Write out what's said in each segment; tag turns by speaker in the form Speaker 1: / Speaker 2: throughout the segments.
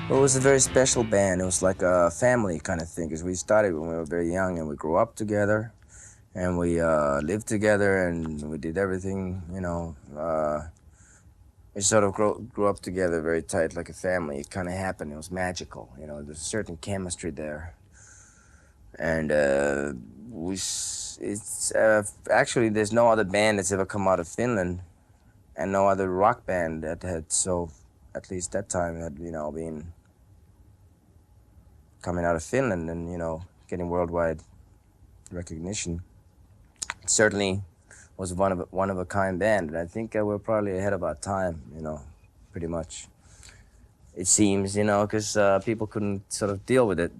Speaker 1: Well, it was a very special band. It was like a family kind of thing because we started when we were very young and we grew up together and we lived together and we did everything, we sort of grew up together very tight like a family. It kind of happened. It was magical. There's a certain chemistry there. And it's actually, there's no other band that's ever come out of Finland and no other rock band that had so, at least that time, had, been coming out of Finland and getting worldwide recognition. It certainly was one of a kind band, and I think we're probably ahead of our time. Pretty much. It seems, because people couldn't sort of deal with it.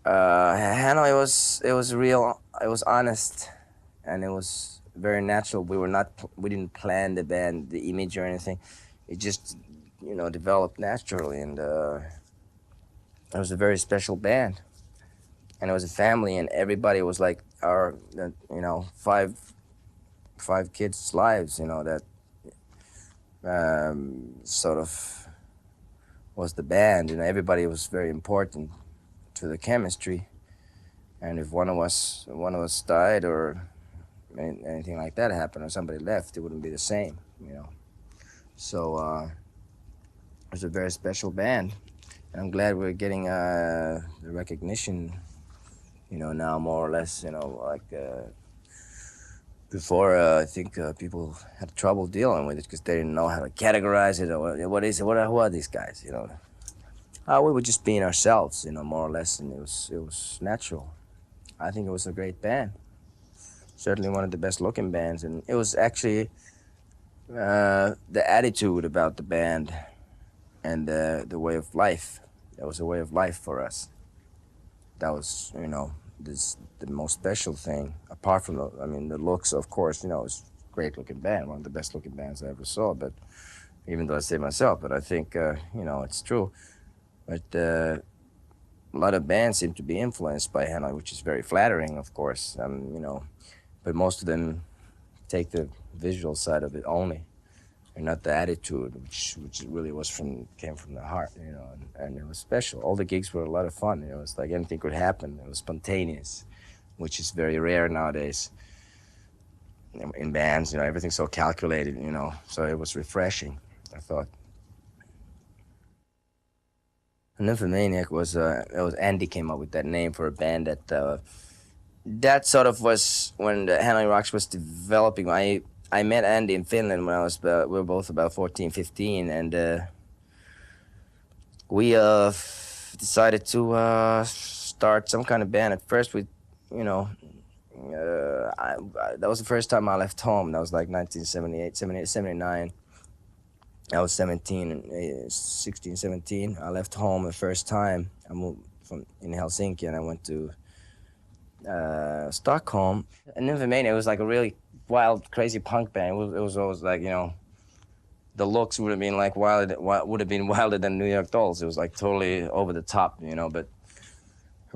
Speaker 1: Hanoi was real. It was honest, and it was very natural. We didn't plan the band, the image or anything. It just developed naturally, and it was a very special band. And it was a family, and everybody was like our, five kids' lives, that sort of was the band. Everybody was very important to the chemistry. And if one of us died or anything like that happened or somebody left, it wouldn't be the same. So it was a very special band, and I'm glad we're getting the recognition. Now more or less, like before, I think people had trouble dealing with it because they didn't know how to categorize it or what is it, who are these guys. We were just being ourselves, more or less, and it was natural. I think it was a great band, certainly one of the best looking bands, and it was actually the attitude about the band and the way of life. That was a way of life for us. That was, the most special thing. Apart from the looks, of course, it's a great looking band, one of the best looking bands I ever saw. But even though I say myself, but I think it's true. But a lot of bands seem to be influenced by Hanoi, which is very flattering, of course. But most of them take the visual side of it only, and not the attitude, which really came from the heart, and it was special. All the gigs were a lot of fun. It was like anything could happen. It was spontaneous, which is very rare nowadays in bands. Everything's so calculated. So it was refreshing, I thought. And Nymphomaniac was Andy came up with that name for a band that sort of was when the Hanoi Rocks was developing. I met Andy in Finland when we were both about 14, 15, and we decided to start some kind of band. At first, that was the first time I left home. That was like 1978, 78, 79. I was 17, 16, 17. I left home the first time. I moved in Helsinki, and I went to Stockholm. And Nymphomania was like a really wild, crazy punk band. It was always like, the looks would have been like wilder than New York Dolls. It was like totally over the top,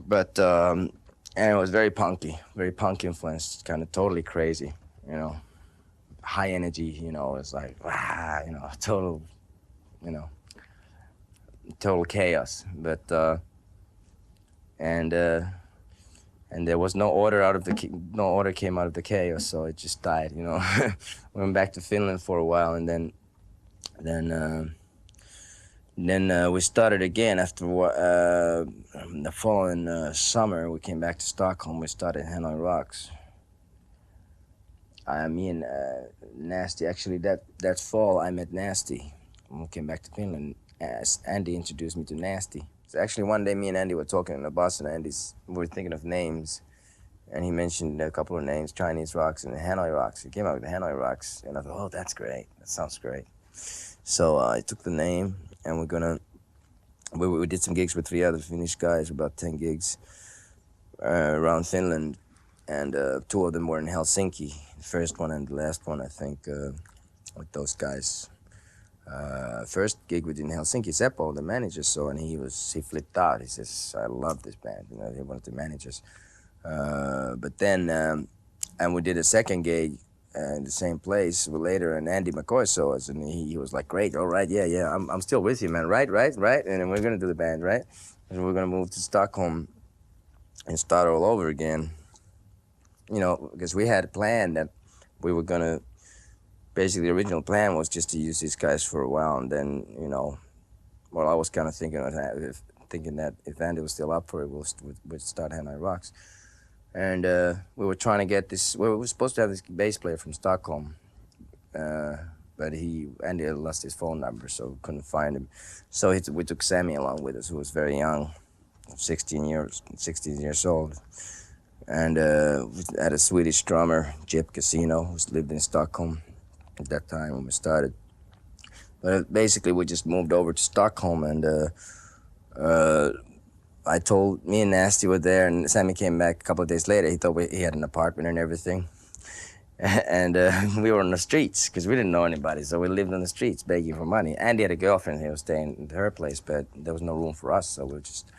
Speaker 1: but and it was very punk influenced, kind of totally crazy. High energy, it's like total, you know, total chaos. But and there was no order came out of the chaos, so it just died. We went back to Finland for a while, and then we started again after the following summer. We came back to Stockholm. We started Hanoi Rocks. Me and Nasty, actually, that fall I met Nasty when we came back to Finland. Andy introduced me to Nasty. So actually, one day me and Andy were talking in the bus, and we were thinking of names, and he mentioned a couple of names, Chinese Rocks and the Hanoi Rocks. He came out with the Hanoi Rocks, and I thought, oh, that's great. That sounds great. So I took the name, and we did some gigs with 3 other Finnish guys, about 10 gigs around Finland, and 2 of them were in Helsinki. The first one and the last one, I think, with those guys. First gig we did in Helsinki, Seppo, the manager, saw, and he flipped out. He says, I love this band. He wanted to manage us. But then, and we did a second gig in the same place later, and Andy McCoy saw us, and he was like, "Great, all right, yeah, yeah, I'm still with you, man. Right, right, right." And then we're gonna do the band, right? And we're gonna move to Stockholm and start all over again. You know, because we had a plan that we were gonna. Basically, the original plan was just to use these guys for a while, and then well, I was kind of thinking that if Andy was still up for it, we'd start Hanoi Rocks. And we were trying to get this. We were supposed to have this bass player from Stockholm, but Andy had lost his phone number, so we couldn't find him. So we took Sammy along with us, who was very young, 16 years old, and we had a Swedish drummer, Jip Casino, who lived in Stockholm at that time when we started. But basically, we just moved over to Stockholm, and I told me and Nasty were there, and Sammy came back a couple of days later. He thought he had an apartment and everything, and we were on the streets because we didn't know anybody, so we lived on the streets begging for money. Andy had a girlfriend; he was staying at her place, but there was no room for us, so we were just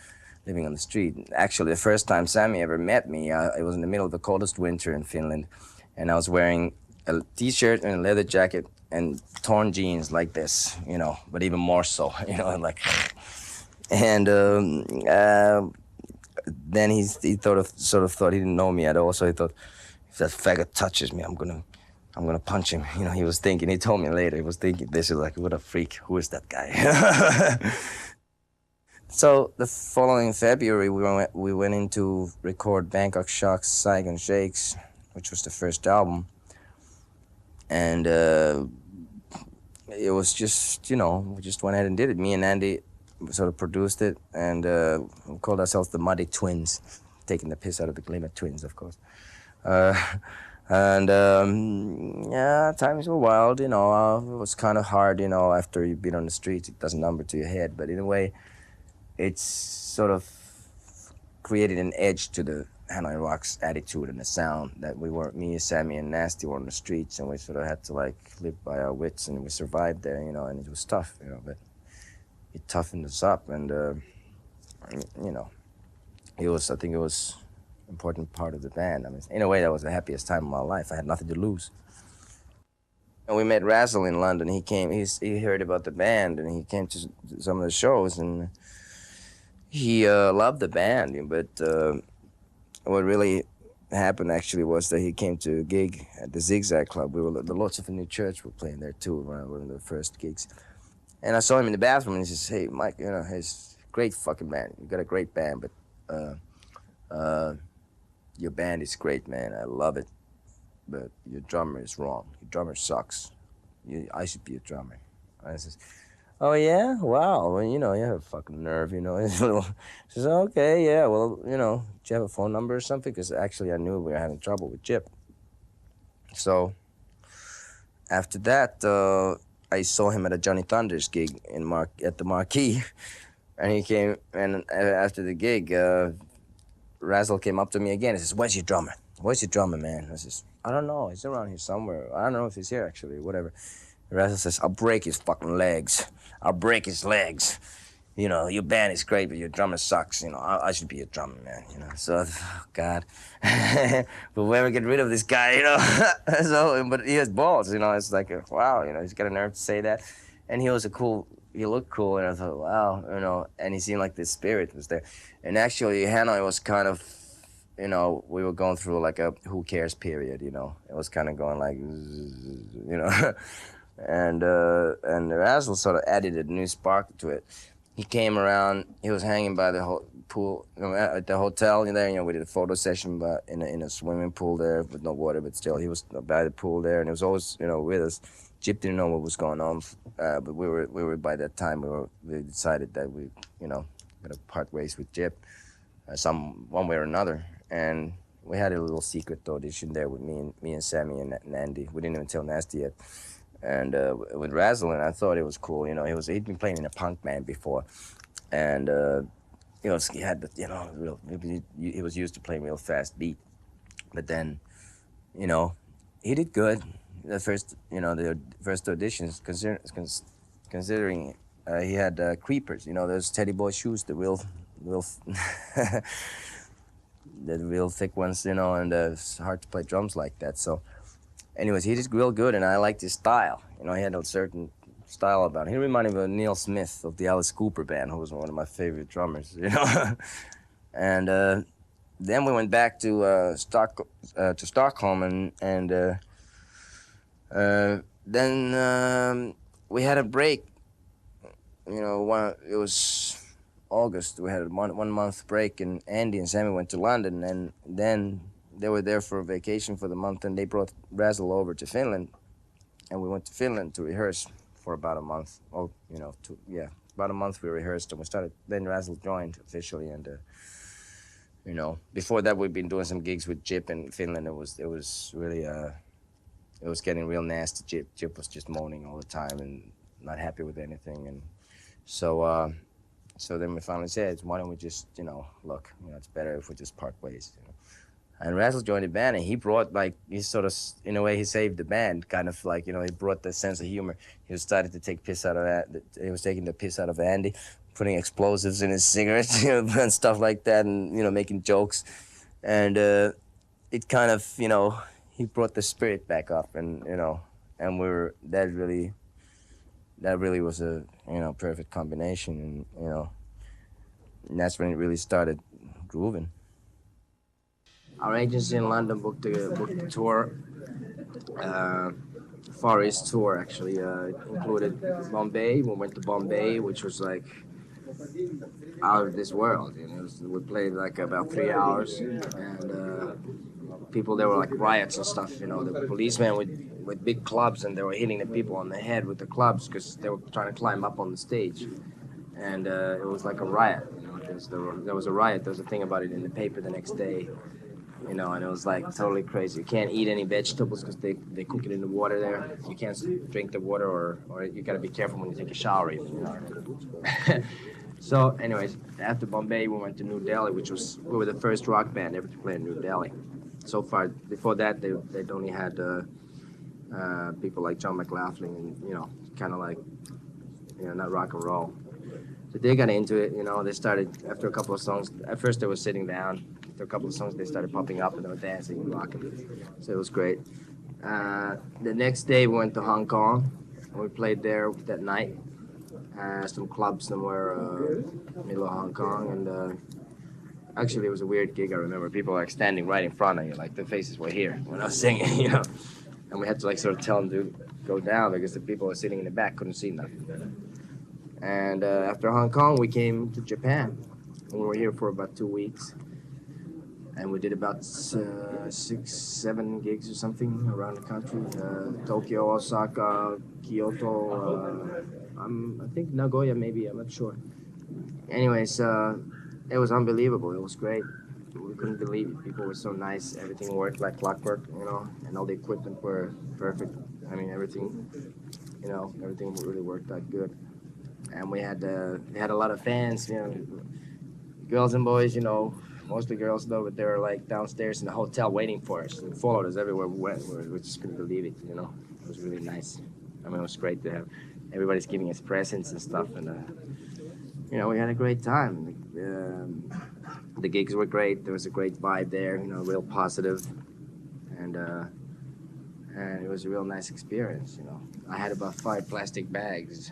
Speaker 1: living on the street. Actually, the first time Sammy ever met me, it was in the middle of the coldest winter in Finland, and I was wearing a T-shirt and a leather jacket and torn jeans like this, but even more so, like. And then he sort of thought he didn't know me at all. So he thought, if that faggot touches me, I'm gonna punch him. He was thinking. He told me later. He was thinking this. He was like, what a freak. Who is that guy? So the following February, we went in to record Bangkok Shocks, Saigon Shakes, which was the first album, and it was just we just went ahead and did it. Me and Andy sort of produced it, and we called ourselves the Muddy Twins, taking the piss out of the Glimmer Twins, of course. And yeah, times were wild, it was kind of hard, after you've been on the streets, it does a number to your head, but in a way, it's sort of created an edge to the Hanoi Rocks attitude and the sound that me, Sammy, and Nasty were on the streets, and we sort of had to live by our wits, and we survived there, and it was tough, but it toughened us up, and I think it was an important part of the band. I mean, in a way, that was the happiest time of my life. I had nothing to lose. And we met Razzle in London. He heard about the band, and he came to some of the shows, and he loved the band. But what really happened actually was that he came to a gig at the Zigzag Club. The Lords of the New Church were playing there too, one of the first gigs. And I saw him in the bathroom, and he says, "Hey, Mike, it's a great fucking band. You got a great band, but your band is great, man. I love it. But your drummer is wrong. Your drummer sucks. I should be a drummer." And I says, "Oh, yeah? Wow. Well, you have a fucking nerve, He says, "Okay, yeah, well, do you have a phone number or something?" Because actually I knew we were having trouble with Jip. So after that, I saw him at a Johnny Thunders gig at the Marquee, and he came, and after the gig, Razzle came up to me again. He says, "Where's your drummer? Where's your drummer, man?" I says, "I don't know. He's around here somewhere. I don't know if he's here, actually, whatever." Razzle says, "I'll break his fucking legs. I'll break his legs. Your band is great, but your drummer sucks. I should be a drummer, man. So, oh, God. But we'll never get rid of this guy, So, but he has balls, It's like, wow, he's got a nerve to say that. And he looked cool, and I thought, wow, and he seemed like this spirit was there. And actually, Hanoi was kind of, we were going through like a who cares period, It was kind of going like, and Razzle sort of added a new spark to it. He came around. He was hanging by the pool at the hotel. There, we did a photo session, but in a swimming pool there with no water. But still, he was by the pool there, and he was always, with us. Jip didn't know what was going on, but we were by that time. We decided that we, gonna part ways with Jip, one way or another, and we had a little secret audition there with me and Sammy and Andy. We didn't even tell Nasty yet. And with Razzle, and I thought it was cool. He'd been playing in a punk band before, and he had the he was used to playing real fast beat, but then, he did good. The first auditions, considering he had creepers. Those Teddy Boy shoes, the real the real thick ones. And it's hard to play drums like that. So Anyways, he did real good, and I liked his style. You know, he had a certain style about him. He reminded me of Neil Smith of the Alice Cooper band, who was one of my favorite drummers. You know, and then we went back to Stockholm, and then we had a break. You know, it was August. We had a 1 month break, and Andy and Sammy went to London, and then they were there for a vacation for the month, and they brought Razzle over to Finland, and we went to Finland to rehearse for about a month. Oh, you know, about a month we rehearsed, and we started. Then Razzle joined officially, and you know, before that we'd been doing some gigs with Jip in Finland. It was really it was getting real nasty. Jip was just moaning all the time and not happy with anything, and so. So then we finally said, why don't we just, you know, look, you know, it's better if we just part ways. You know? And Razzle joined the band, and he brought, like, he sort of, in a way, he saved the band, kind of like, you know, he brought the sense of humor. He started to take piss out of that. He was taking the piss out of Andy, putting explosives in his cigarettes, you know, and stuff like that, and, you know, making jokes. And it kind of, you know, he brought the spirit back up, and, you know, and that really was a, you know, perfect combination, and, you know, and that's when it really started grooving. Our agency in London booked the tour, Far East tour actually. It included Bombay. We went to Bombay, which was like out of this world. You know, we played like about 3 hours, and people, there were like riots and stuff. You know, the policemen with big clubs, and they were hitting the people on the head with the clubs because they were trying to climb up on the stage, and it was like a riot. You know, there was a riot. There was a thing about it in the paper the next day. You know, and it was like totally crazy. You can't eat any vegetables because they cook it in the water there. You can't drink the water, or you gotta be careful when you take a shower even, you know. So anyways, after Bombay, we went to New Delhi, we were the first rock band ever to play in New Delhi. So far, before that, they'd only had people like John McLaughlin, and, you know, kind of like, you know, not rock and roll. So they got into it, you know. They started, after a couple of songs, at first they were sitting down. After a couple of songs, they started popping up, and they were dancing and rocking. So it was great. The next day, we went to Hong Kong, and we played there that night. Some clubs somewhere middle of Hong Kong, and actually it was a weird gig. I remember people like standing right in front of you, like their faces were here when I was singing, you know. And we had to like sort of tell them to go down because the people who were sitting in the back couldn't see nothing. And after Hong Kong, we came to Japan. And we were here for about 2 weeks. And we did about 6, 7 gigs or something around the country. Tokyo, Osaka, Kyoto, I think Nagoya maybe, I'm not sure. Anyways, it was unbelievable. It was great. We couldn't believe it. People were so nice. Everything worked like clockwork, you know, and all the equipment were perfect. I mean, everything, you know, everything really worked out good. And we had a lot of fans, you know, girls and boys, you know, mostly girls though, but they were like downstairs in the hotel waiting for us and followed us everywhere we went. We just couldn't believe it, you know. It was really nice. I mean, it was great to have everybody's giving us presents and stuff, and you know, we had a great time. The gigs were great. There was a great vibe there, you know, real positive, and it was a real nice experience, you know. I had about 5 plastic bags,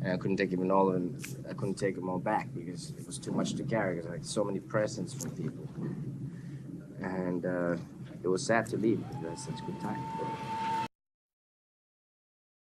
Speaker 1: and I couldn't take even all of them. I couldn't take them all back because it was too much to carry. Because I had so many presents from people, and it was sad to leave because we had such a good time.